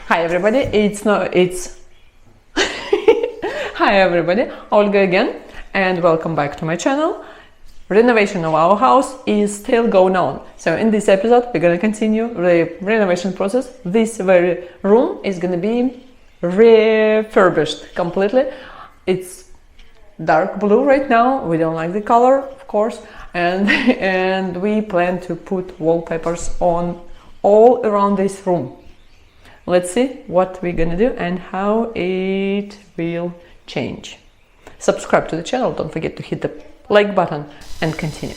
Hi everybody, it's Hi everybody, Olga again, and welcome back to my channel. Renovation of our house is still going on. So in this episode we're gonna continue the renovation process. This very room is gonna be refurbished completely. It's dark blue right now. We don't like the color, of course, and we plan to put wallpapers on all around this room. Let's see what we're gonna do and how it will change. Subscribe to the channel, don't forget to hit the like button and continue.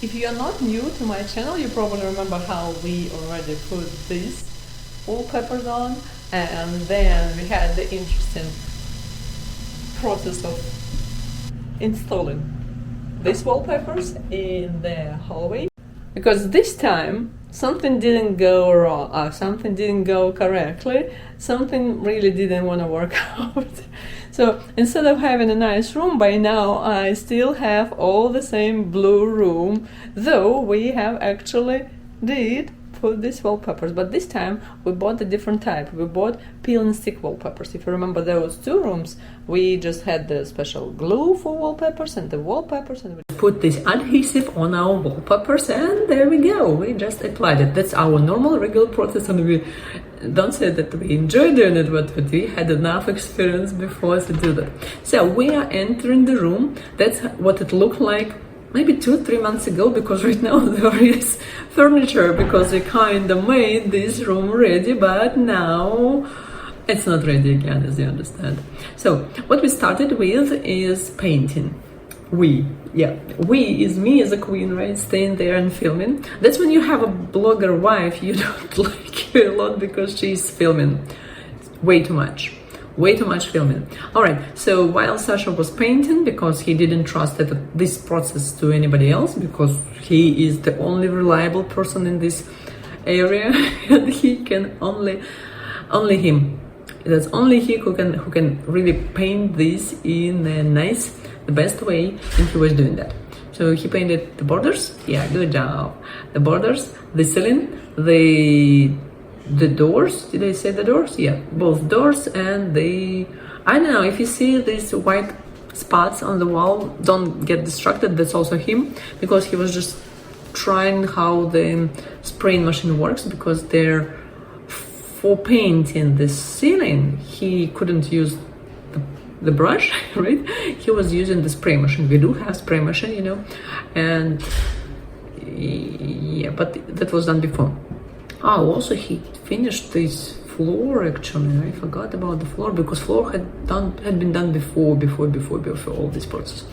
If you are not new to my channel, you probably remember how we already put these wallpapers on, and then we had the interesting process of installing these wallpapers in the hallway, because this time something didn't go wrong, something didn't go correctly, something really didn't want to work out. So instead of having a nice room, by now I still have all the same blue room, though we have actually did put these wallpapers, but this time we bought a different type. We bought peel and stick wallpapers. If you remember those two rooms, we just had the special glue for wallpapers and the wallpapers, and we put this adhesive on our wallpapers, and there we go, we just applied it. That's our normal regular process, and we don't say that we enjoy doing it, but we had enough experience before to do that. So we are entering the room. That's what it looked like maybe 2-3 months ago, because right now there is furniture, because we kind of made this room ready, but now it's not ready again, as you understand. So what we started with is painting. We is me as a queen, right, staying there and filming. That's when you have a blogger wife, you don't like her a lot because she's filming way too much filming. All right, so while Sasha was painting, because he didn't trust this process to anybody else, because he is the only reliable person in this area, and he can only him. That's only he who can really paint this in a nice, the best way, and he was doing that. So he painted the borders. Yeah, good job. The borders, the ceiling, the doors. Did I say the doors? Yeah, both doors and I don't know, if you see these white spots on the wall, don't get distracted, that's also him, because he was just trying how the spraying machine works, because for painting the ceiling he couldn't use the brush, right? He was using the spray machine. We do have spray machine, you know, and yeah, but that was done before. Oh, also he finished this floor. Actually, I forgot about the floor, because floor had been done before all this process.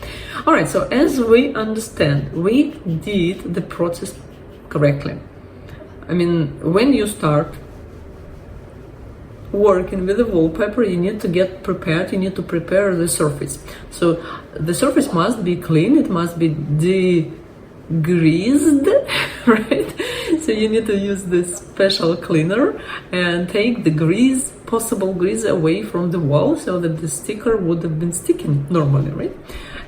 All right, so as we understand, we did the process correctly. I mean, when you start working with the wallpaper, you need to get prepared. You need to prepare the surface. So the surface must be clean. It must be degreased, right? So you need to use this special cleaner and take the possible grease away from the wall, so that the sticker would have been sticking normally, right?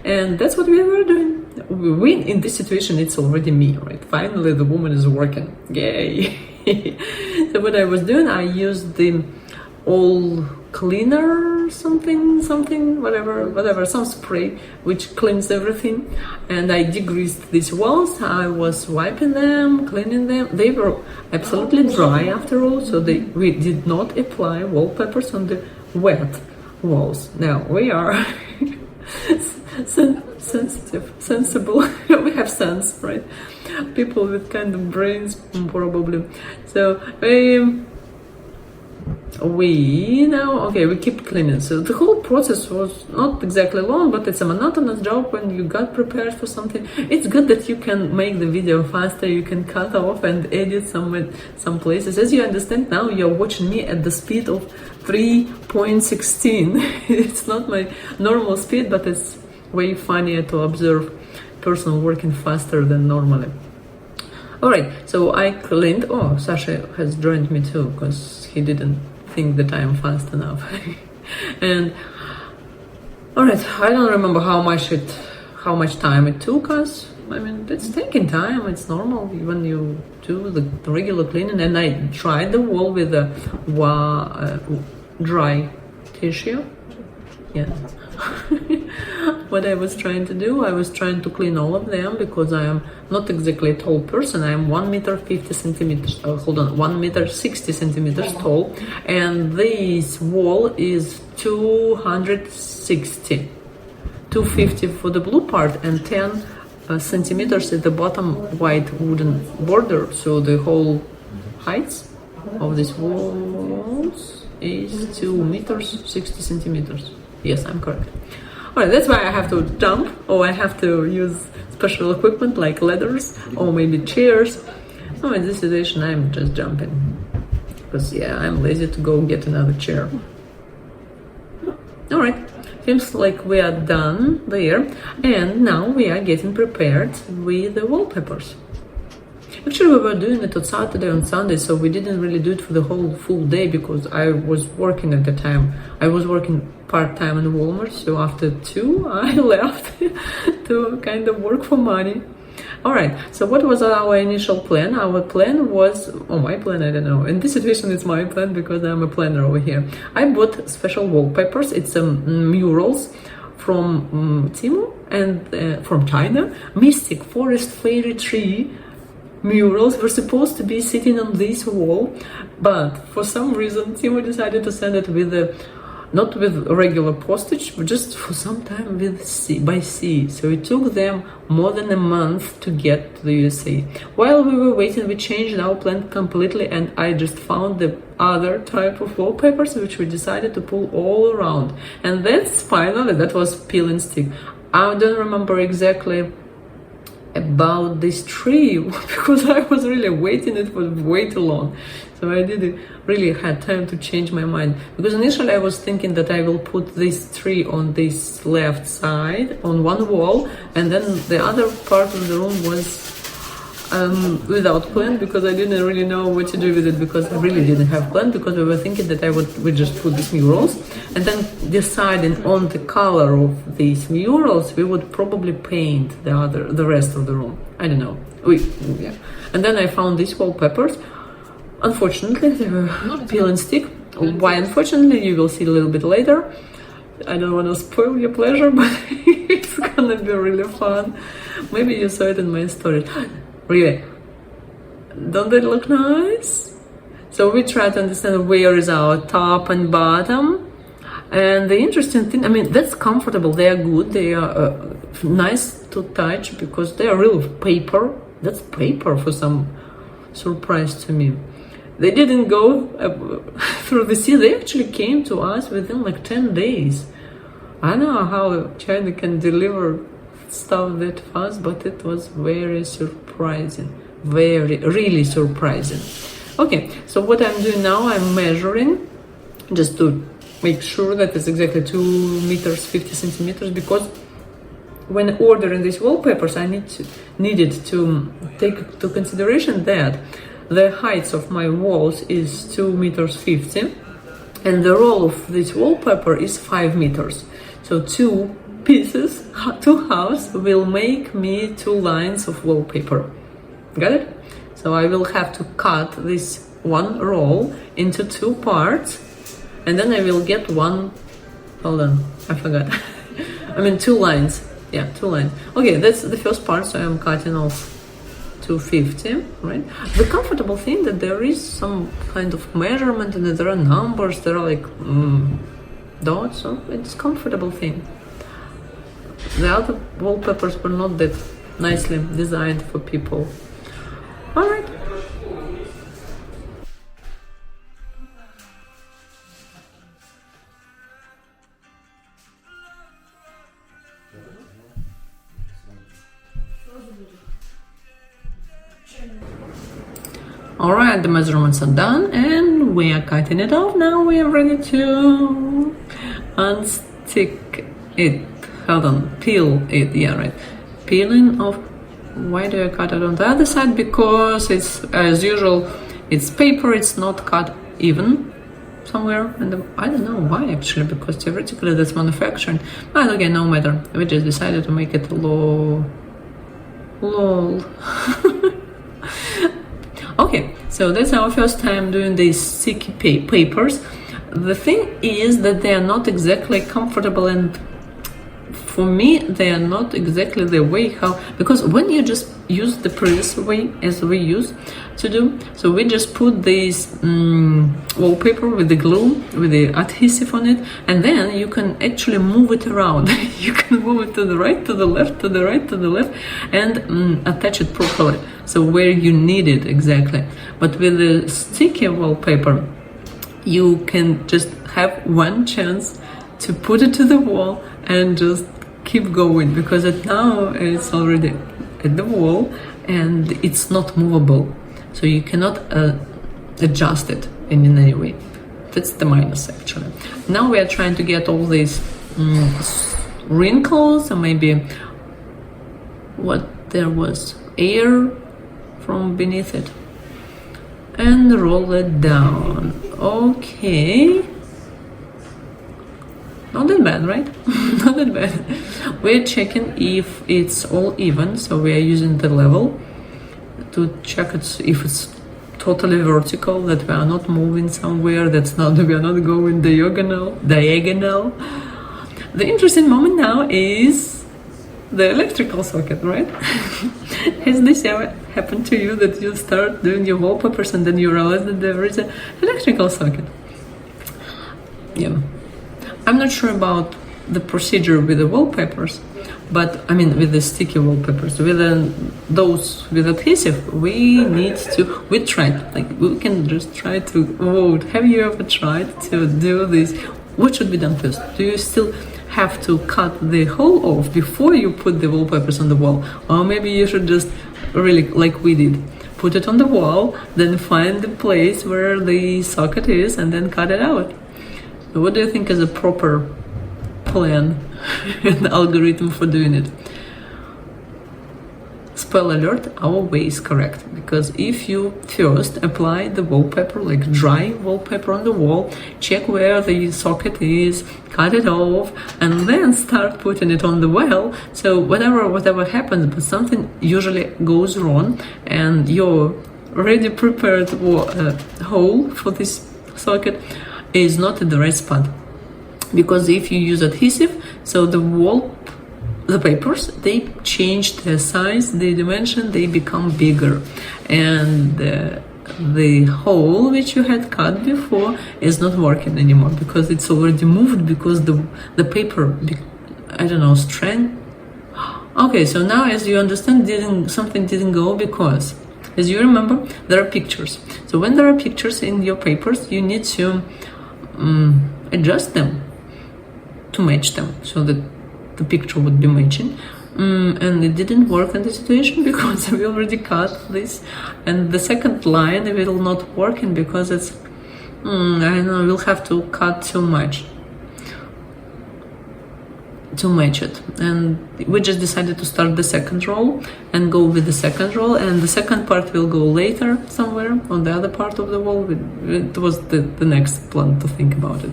And that's what we were doing. In this situation, it's already me, right? Finally, the woman is working. Yay! So what I was doing, I used the all cleaner, something, whatever, some spray which cleans everything, and I degreased these walls. I was wiping them, cleaning them. They were absolutely dry after all, so we did not apply wallpapers on the wet walls. Now we are sensible. We have sense, right? People with kind of brains, probably. So we keep cleaning. So the whole process was not exactly long, but it's a monotonous job when you got prepared for something. It's good that you can make the video faster, you can cut off and edit some places. As you understand now, you're watching me at the speed of 3.16. It's not my normal speed, but it's way funnier to observe person working faster than normally. All right, so I cleaned. Oh, Sasha has joined me too, because he didn't think that I am fast enough. And all right, I don't remember how much time it took us. I mean, it's taking time. It's normal when you do the regular cleaning. And I tried the wall with a dry tissue. Yeah. What I was trying to do, I was trying to clean all of them because I am not exactly a tall person. I am 1 meter 50 centimeters. 1 meter 60 centimeters tall, and this wall is 260, 250 for the blue part, and 10 centimeters at the bottom white wooden border. So the whole height of these walls is 2 meters 60 centimeters. Yes, I'm correct. Alright, that's why I have to jump, or I have to use special equipment like ladders or maybe chairs. Oh, in this situation I'm just jumping because yeah, I'm lazy to go get another chair. Alright, seems like we are done there, and now we are getting prepared with the wallpapers. Actually, we were doing it on Saturday and Sunday, so we didn't really do it for the whole full day because I was working at the time. I was working part-time in Walmart, so after 2 I left to kind of work for money. Alright, so what was our initial plan? Our plan was, my plan, I don't know. In this situation it's my plan because I'm a planner over here. I bought special wallpapers. It's murals from Temu and from China. Mystic forest fairy tree murals were supposed to be sitting on this wall, but for some reason Timo decided to send it with not with regular postage, but just for some time with by sea. So it took them more than a month to get to the USA. While we were waiting, we changed our plan completely, and I just found the other type of wallpapers which we decided to pull all around. And that's finally, that was peel and stick. I don't remember exactly about this tree because I was really waiting, it was way too long, so I didn't really had time to change my mind, because initially I was thinking that I will put this tree on this left side on one wall, and then the other part of the room was without plan, because I didn't really know what to do with it, because I really didn't have plan, because we were thinking that we just put these murals, and then deciding on the color of these murals, we would probably paint the rest of the room. I don't know. Yeah. And then I found these wallpapers. Unfortunately, they were peel and stick. Why unfortunately, you will see a little bit later. I don't want to spoil your pleasure, but it's gonna be really fun. Maybe you saw it in my story. Really, don't they look nice? So we try to understand where is our top and bottom. And the interesting thing, I mean, that's comfortable, they are good, they are nice to touch because they are real paper. That's paper for some surprise to me. They didn't go through the sea, they actually came to us within like 10 days. I don't know how China can deliver stuff that fast, but it was very surprising, really surprising. Okay, so what I'm doing now, I'm measuring just to make sure that it's exactly 2 meters 50 centimeters, because when ordering these wallpapers I needed to take into consideration that the height of my walls is 2 meters 50 and the roll of this wallpaper is 5 meters. So 2 pieces, 2 halves will make me 2 lines of wallpaper. Got it? So I will have to cut this one roll into 2 parts, and then I will get one, hold on, I forgot. I mean 2 lines. Yeah, 2 lines. Okay, that's the first part, so I'm cutting off 250, right? The comfortable thing that there is some kind of measurement and there are numbers, there are like dots, so it's comfortable thing. The other wallpapers were not that nicely designed for people. Alright. Alright, the measurements are done and we are cutting it off. Now we are ready to unstick it. Hold on, peel it, yeah, right. Peeling off. Why do I cut it on the other side? Because it's, as usual, it's paper, it's not cut even somewhere. And I don't know why actually, because theoretically that's manufacturing. But okay, no matter. We just decided to make it low. Lol. Okay, so that's our first time doing these sticky papers. The thing is that they are not exactly comfortable, and for me they are not exactly the way how, because when you just use the previous way as we used to do, so we just put this wallpaper with the glue, with the adhesive on it, and then you can actually move it around. You can move it to the right, to the left, to the right, to the left, and attach it properly, so where you need it exactly. But with the sticky wallpaper, you can just have one chance to put it to the wall and just keep going, because now it's already at the wall and it's not movable, so you cannot adjust it in any way. That's the minus actually. Now we are trying to get all these wrinkles, or maybe what there was air from beneath it, and roll it down. Okay, not that bad, right? Not that bad. We're checking if it's all even, so we are using the level to check if it's totally vertical, that we are not moving somewhere, that's not, we are not going diagonal. The interesting moment now is the electrical socket, right? Has this ever happened to you, that you start doing your wallpapers and then you realize that there is an electrical socket? Yeah. I'm not sure about the procedure with the wallpapers, but I mean with the sticky wallpapers, with those with adhesive, we tried, like we can just try to vote. Have you ever tried to do this? What should be done first? Do you still have to cut the hole off before you put the wallpapers on the wall? Or maybe you should just really, like we did, put it on the wall, then find the place where the socket is and then cut it out. What do you think is a proper plan and algorithm for doing it? Spoiler alert, our way is correct, because if you first apply the wallpaper, like dry wallpaper on the wall, check where the socket is, cut it off, and then start putting it on the wall, so whatever happens, but something usually goes wrong and your already prepared hole for this socket is not in the right spot. Because if you use adhesive, so the papers, they change their size, the dimension, they become bigger, and the hole which you had cut before is not working anymore, because it's already moved, because the paper, I don't know, strength. Okay, so now as you understand, something didn't go, because as you remember, there are pictures. So when there are pictures in your papers, you need to adjust them to match them, so that the picture would be matching. And it didn't work in the situation, because we already cut this, and the second line it will not working, because it's I don't know, we'll have to cut too much to match it. And we just decided to start the second roll and go with the second roll, and the second part will go later somewhere on the other part of the wall. It was the next plan to think about it.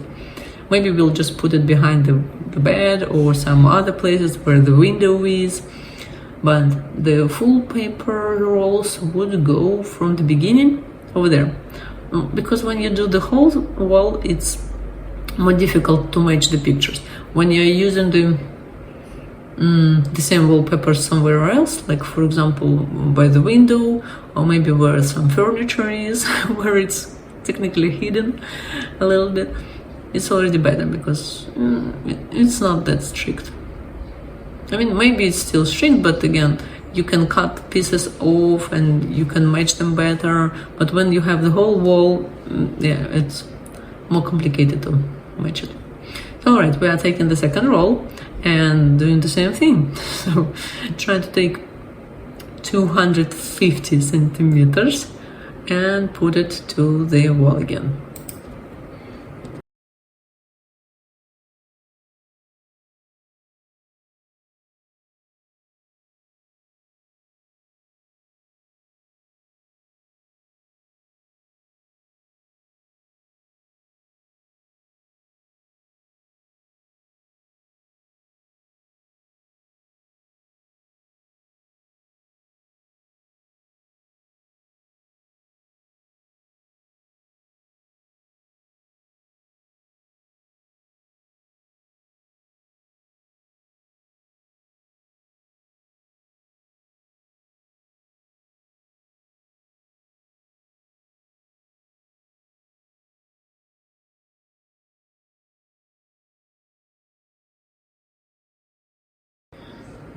Maybe we'll just put it behind the bed or some other places where the window is, but the full paper rolls would go from the beginning over there, because when you do the whole wall, it's more difficult to match the pictures. When you're using the same wallpaper somewhere else, like for example by the window, or maybe where some furniture is, where it's technically hidden a little bit, it's already better, because it's not that strict. I mean, maybe it's still strict, but again, you can cut pieces off and you can match them better. But when you have the whole wall, yeah, it's more complicated to match it. So, all right, we are taking the second roll and doing the same thing. So trying to take 250 centimeters and put it to the wall again.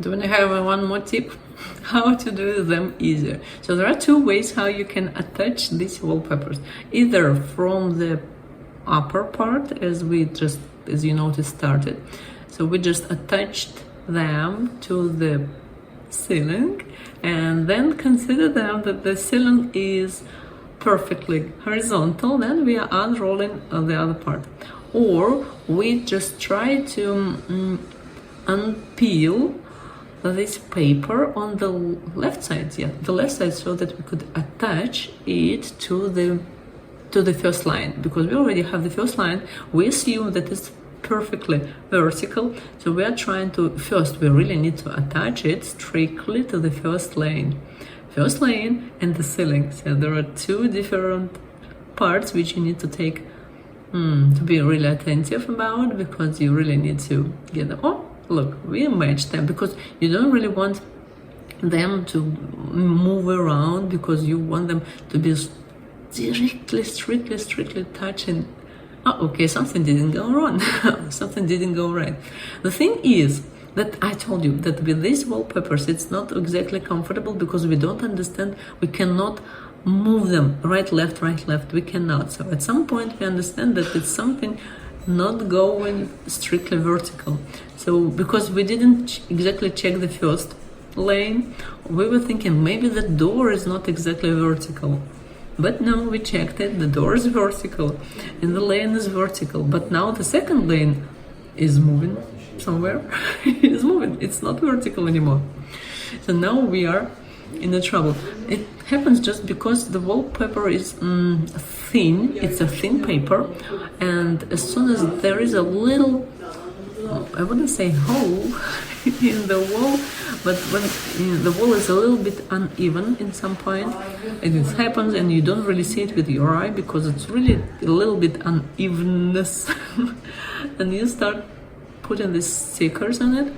Do I have one more tip? How to do them easier. So there are two ways how you can attach these wallpapers. Either from the upper part, as you noticed, started. So we just attached them to the ceiling, and then consider them that the ceiling is perfectly horizontal. Then we are unrolling the other part, or we just try to unpeel this paper on the left side, so that we could attach it to the first line, because we already have the first line. We assume that it's perfectly vertical, so we are trying to we really need to attach it strictly to the first lane and the ceiling. So there are two different parts which you need to take to be really attentive about, because you really need to get them. Oh, look, we match them, because you don't really want them to move around, because you want them to be strictly touching. Oh, okay, something didn't go wrong. Something didn't go right. The thing is that I told you that with these wallpapers, it's not exactly comfortable, because we don't understand. We cannot move them right, left. We cannot. So at some point we understand that it's something not going strictly vertical. So because we didn't exactly check the first lane, we were thinking maybe the door is not exactly vertical. But no, we checked it, the door is vertical and the lane is vertical. But now the second lane is moving somewhere. It's moving, it's not vertical anymore. So now we are in the trouble. It happens just because the wallpaper is thin, it's a thin paper, and as soon as there is a little, I wouldn't say hole in the wall, but when the wall is a little bit uneven in some point, and it happens and you don't really see it with your eye, because it's really a little bit unevenness, and you start putting these stickers on it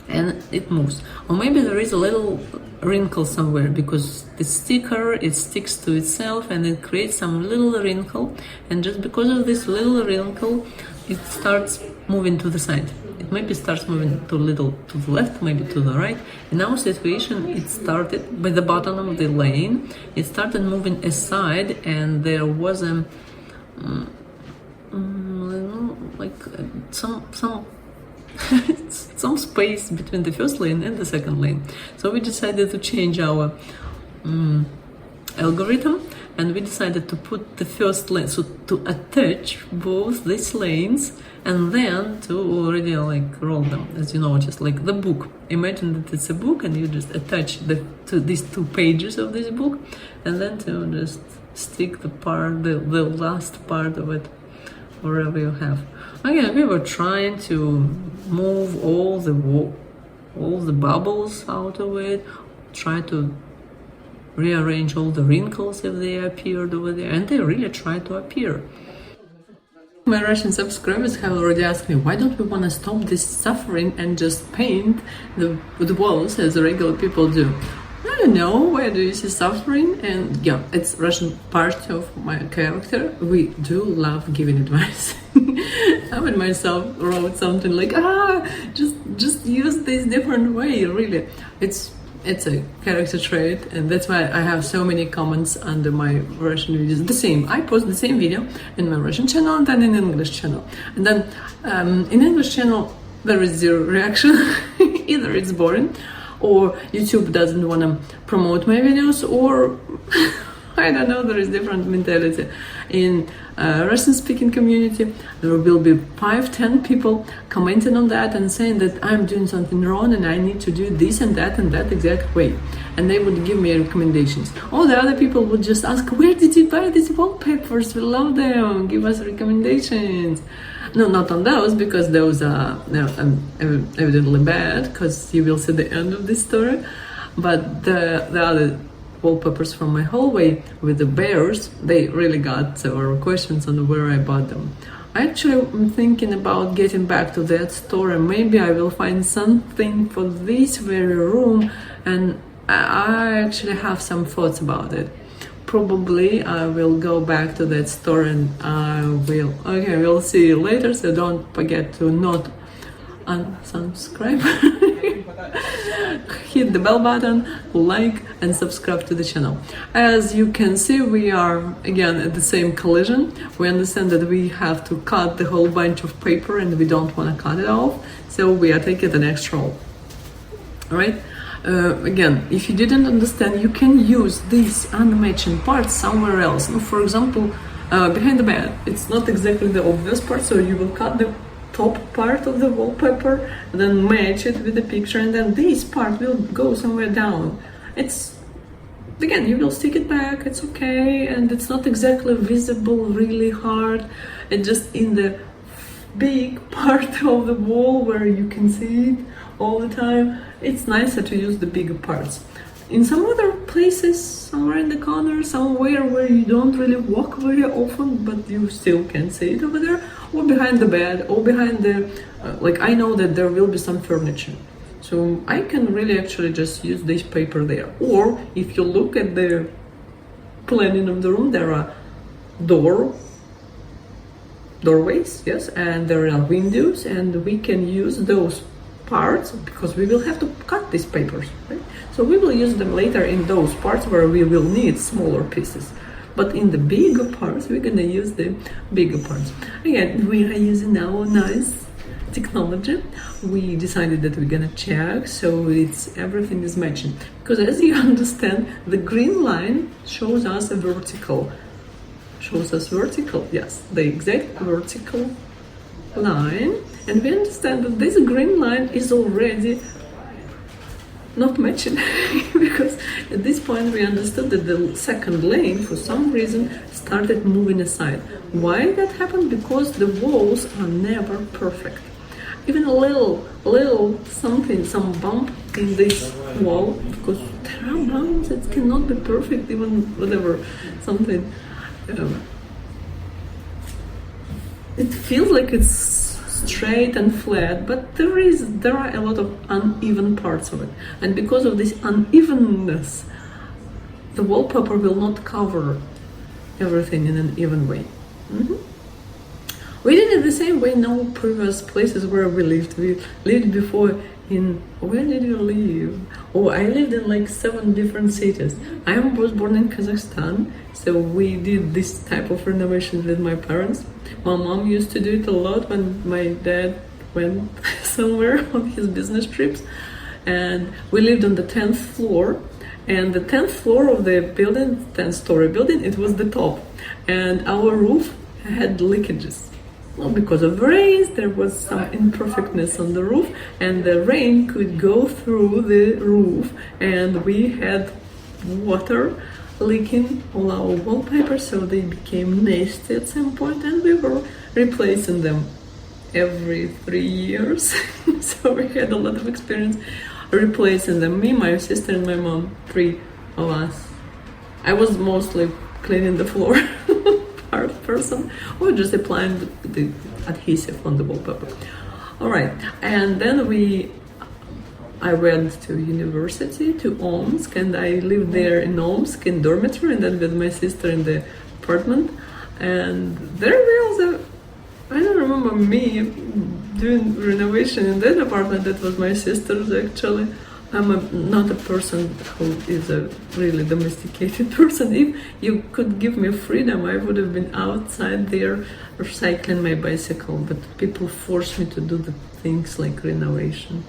and it moves. Or maybe there is a little wrinkle somewhere, because the sticker, it sticks to itself and it creates some little wrinkle, and just because of this little wrinkle it starts moving to the side. It maybe starts moving to little to the left, maybe to the right. In our situation, it started by the bottom of the lane, it started moving aside, and there was a some space between the first lane and the second lane. So we decided to change our algorithm, and we decided to put the first lane, so to attach both these lanes, and then to already roll them, as you notice, like the book. Imagine that it's a book, and you just attach to these 2 pages of this book, and then to just stick the last part of it wherever you have. Again, we were trying to move all the bubbles out of it, try to rearrange all the wrinkles if they appeared over there, and they really try to appear. My Russian subscribers have already asked me, why don't we want to stop this suffering and just paint the walls as regular people do? I don't know, where do you see suffering? And yeah, it's Russian part of my character. We do love giving advice. I myself wrote something like, just use this different way, really. It's a character trait, and that's why I have so many comments under my Russian videos. The same, I post the same video in my Russian channel and then in English channel. And then in English channel, there is 0 reaction. Either it's boring, or YouTube doesn't want to promote my videos, or I don't know, there is different mentality. In Russian-speaking community, there will be 5-10 people commenting on that and saying that I'm doing something wrong and I need to do this and that exact way. And they would give me recommendations. All the other people would just ask, where did you buy these wallpapers? We love them. Give us recommendations. No, not on those, because those are evidently bad, because you will see the end of this story. But the other wallpapers from my hallway with the bears, they really got several questions on where I bought them. I actually am thinking about getting back to that store, and maybe I will find something for this very room, and I actually have some thoughts about it. Probably I will go back to that store, and we'll see you later, so don't forget to not unsubscribe. hit the bell button, like and subscribe to the channel. As you can see, we are again at the same collision. We understand that we have to cut the whole bunch of paper and we don't want to cut it off, so we are taking the next roll. Alright? Again, if you didn't understand, you can use these unmatching parts somewhere else. For example, behind the bed, it's not exactly the obvious part, so you will cut the top part of the wallpaper, then match it with the picture, and then this part will go somewhere down. It's, again, you will stick it back, it's okay, and it's not exactly visible really hard. It's just in the big part of the wall where you can see it all the time. It's nicer to use the bigger parts. In some other places, somewhere in the corner, somewhere where you don't really walk very often, but you still can see it over there, or behind the bed, or behind the, like I know that there will be some furniture. So I can really actually just use this paper there. Or if you look at the planning of the room, there are doorways, yes, and there are windows, and we can use those parts because we will have to cut these papers, right? So we will use them later in those parts where we will need smaller pieces. But in the bigger parts, we're gonna use the bigger parts. Again, we are using our nice technology. We decided that we're gonna check so everything is matching. Because as you understand, the green line shows us a vertical. Yes, the exact vertical line. And we understand that this green line is already not matching because at this point we understood that the second lane for some reason started moving aside. Why that happened? Because the walls are never perfect. Even a little something, some bump in this wall, because there are bumps, it cannot be perfect, even whatever, something. It feels like it's straight and flat, but there are a lot of uneven parts of it, and because of this unevenness, the wallpaper will not cover everything in an even way. We did it the same way in all previous places where we lived. We lived before in, where did you live? Oh, I lived in like 7 different cities. I was born in Kazakhstan, so we did this type of renovation with my parents. My mom used to do it a lot when my dad went somewhere on his business trips. And we lived on the 10th floor. And the 10th floor of the building, 10-story building, it was the top. And our roof had leakages. Well, because of rains, there was some imperfectness on the roof, and the rain could go through the roof, and we had water leaking all our wallpapers, so they became nasty at some point, and we were replacing them every 3 years. So we had a lot of experience replacing them. Me, my sister, and my mom, 3 of us. I was mostly cleaning the floor. Person, or just applying the adhesive on the wallpaper. All right, and then I went to university, to Omsk, and I lived there in Omsk in dormitory, and then with my sister in the apartment. And there was I don't remember me doing renovation in that apartment. That was my sister's actually. I'm not a person who is a really domesticated person. If you could give me freedom, I would have been outside there recycling my bicycle, but people force me to do the things like renovation.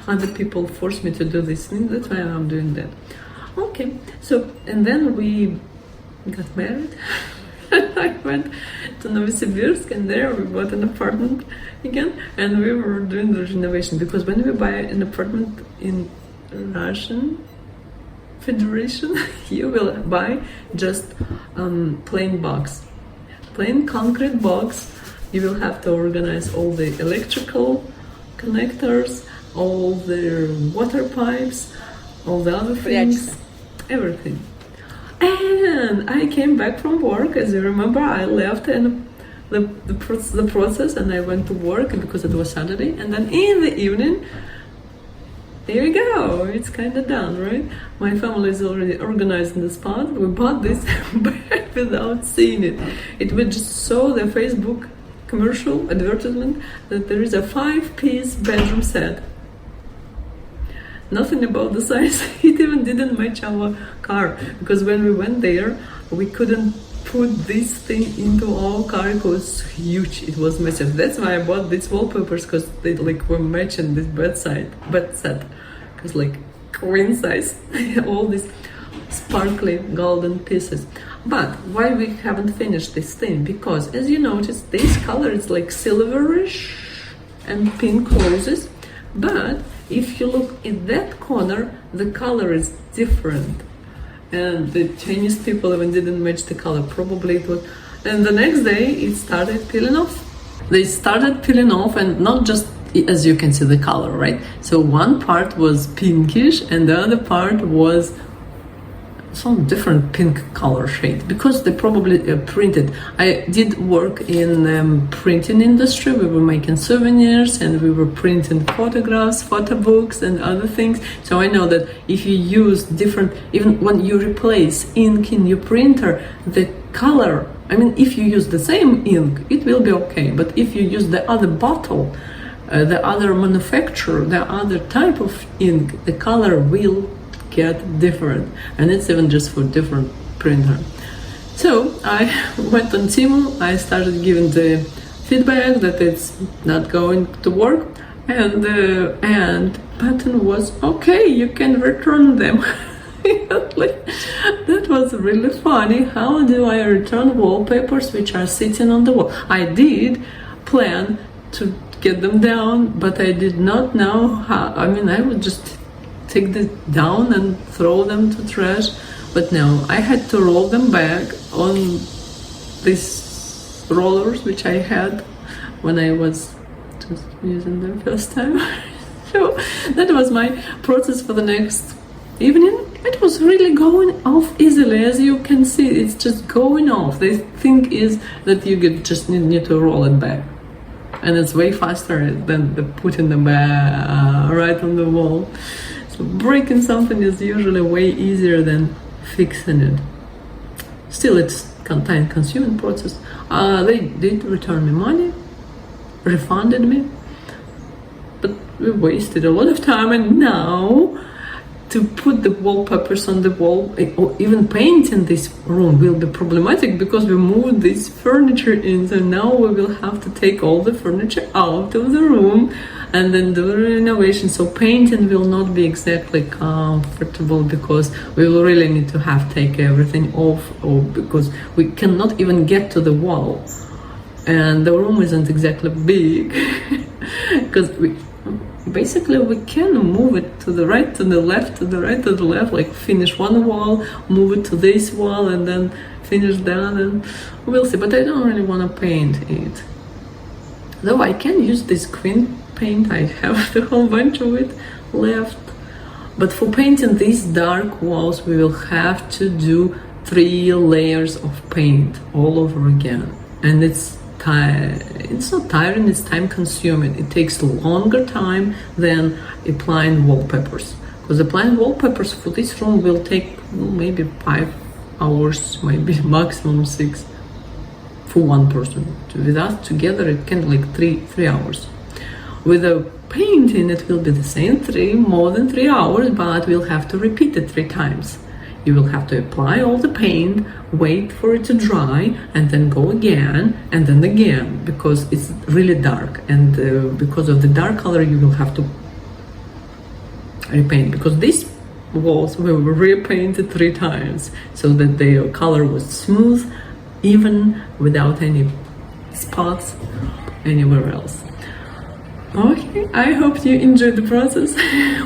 Other people force me to do these things, that's why I'm doing that. Okay, so, and then we got married. I went to Novosibirsk, and there we bought an apartment again, and we were doing the renovation, because when we buy an apartment in Russian Federation, you will buy just plain box, plain concrete box. You will have to organize all the electrical connectors, all the water pipes, all the other things, everything. And I came back from work, as you remember. I left and the process, and I went to work because it was Saturday. And then in the evening, here we go. It's kind of done, right? My family is already organized in the spot. We bought this back without seeing it. It was just saw the Facebook commercial advertisement that there is a 5-piece bedroom set. Nothing about the size. It even didn't match our car, because when we went there, we couldn't put this thing into our car. It was huge. It was massive. That's why I bought these wallpapers, because they like were matching this bed set, because like queen size. All these sparkly golden pieces. But why we haven't finished this thing? Because as you notice, this color is like silverish and pink roses, but if you look in that corner, the color is different, and the Chinese people even didn't match the color. Probably it was. And the next day it started peeling off. They started peeling off, and not just, as you can see, the color, right? So one part was pinkish and the other part was some different pink color shade, because they probably printed. I did work in printing industry. We were making souvenirs and we were printing photographs, photo books and other things. So I know that if you use different, even when you replace ink in your printer, the color, I mean, if you use the same ink, it will be okay. But if you use the other bottle, the other manufacturer, the other type of ink, the color will get different, and it's even just for different printer. So I went on Temu, I started giving the feedback that it's not going to work, and the button was okay, you can return them. Like, that was really funny. How do I return wallpapers which are sitting on the wall? I did plan to get them down, but I did not know how. I mean, I would just take them down and throw them to trash, but no, I had to roll them back on these rollers which I had when I was just using them first time. So that was my process for the next evening. It was really going off easily, as you can see. It's just going off. The thing is that you just need to roll it back, and it's way faster than putting them back right on the wall. Breaking something is usually way easier than fixing it. Still, it's time-consuming process. They did return me money, refunded me, but we wasted a lot of time. And now, to put the wallpapers on the wall, or even painting this room, will be problematic, because we moved this furniture in. So now we will have to take all the furniture out of the room and then do the renovation. So painting will not be exactly comfortable, because we will really need to take everything off, or because we cannot even get to the wall, and the room isn't exactly big. Because we can move it to the right, to the left, to the right, to the left, like finish one wall, move it to this wall, and then finish that, and we'll see. But I don't really want to paint it, though I can use this green paint. I have a whole bunch of it left. But for painting these dark walls, we will have to do 3 layers of paint all over again, and it's not tiring, it's time consuming. It takes longer time than applying wallpapers, because applying wallpapers for this room will take maybe 5 hours, maybe maximum 6 for one person. With us together it can like 3 hours. With a painting it will be the same more than 3 hours, but we'll have to repeat it 3 times. You will have to apply all the paint, wait for it to dry, and then go again, and then again, because it's really dark, and because of the dark color you will have to repaint, because these walls were repainted 3 times so that the color was smooth, even, without any spots anywhere else. Okay, I hope you enjoyed the process.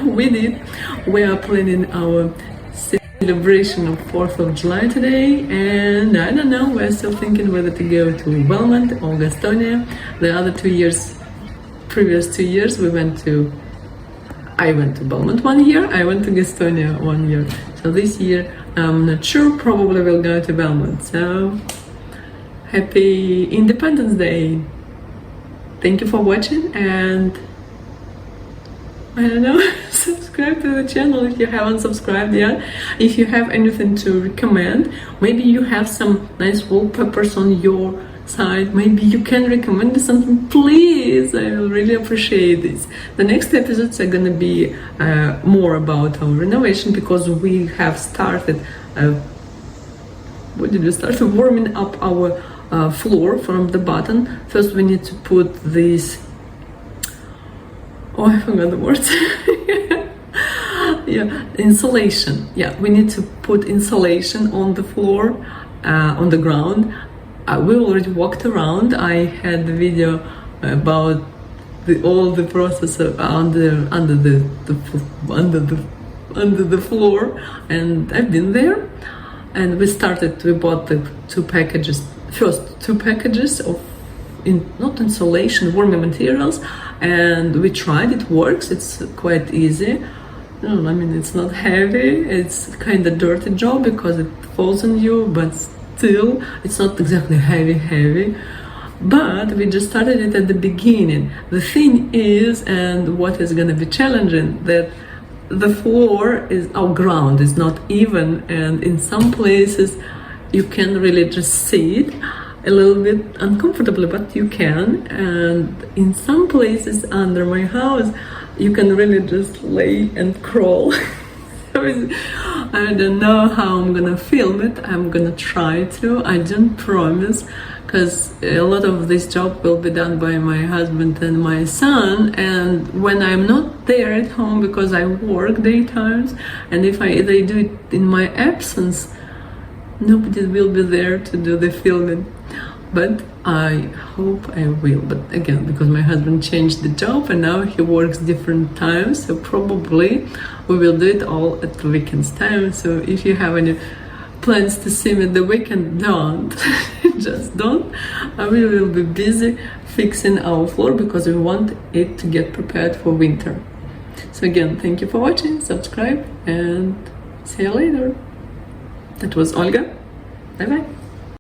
We did. We are planning our celebration of 4th of July today, and I don't know, we're still thinking whether to go to Belmont or Gastonia. The other 2 years, previous 2 years, I went to Belmont 1 year, I went to Gastonia 1 year. So this year, I'm not sure, probably we'll go to Belmont. So, happy Independence Day! Thank you for watching, and I don't know, subscribe to the channel if you haven't subscribed yet. If you have anything to recommend, maybe you have some nice wallpapers on your side. Maybe you can recommend me something, please. I will really appreciate this. The next episodes are gonna be more about our renovation, because we have started warming up our floor from the bottom. First we need to put this, oh, I forgot the words. Yeah, insulation. Yeah, we need to put insulation on the floor, on the ground. We already walked around. I had the video about all the process of under the floor, and I've been there. And we bought the first two packages of not insulation, warming materials, and we tried. It works. It's quite easy. I mean, it's not heavy. It's kind of dirty job because it falls on you, but still, it's not exactly heavy. But we just started it at the beginning. The thing is, and what is gonna be challenging, that the floor our ground is not even, and in some places you can really just see it a little bit uncomfortably, but you can. And in some places under my house, you can really just lay and crawl. I don't know how I'm gonna film it. I'm gonna try to. I don't promise, because a lot of this job will be done by my husband and my son, and when I'm not there at home, because I work daytimes, and if they do it in my absence, nobody will be there to do the filming. But I hope I will. But again, because my husband changed the job and now he works different times, so probably we will do it all at the weekends time. So if you have any plans to see me the weekend, don't. Just don't. We will be busy fixing our floor because we want it to get prepared for winter. So again, thank you for watching, subscribe, and see you later. That was Olga. Bye bye.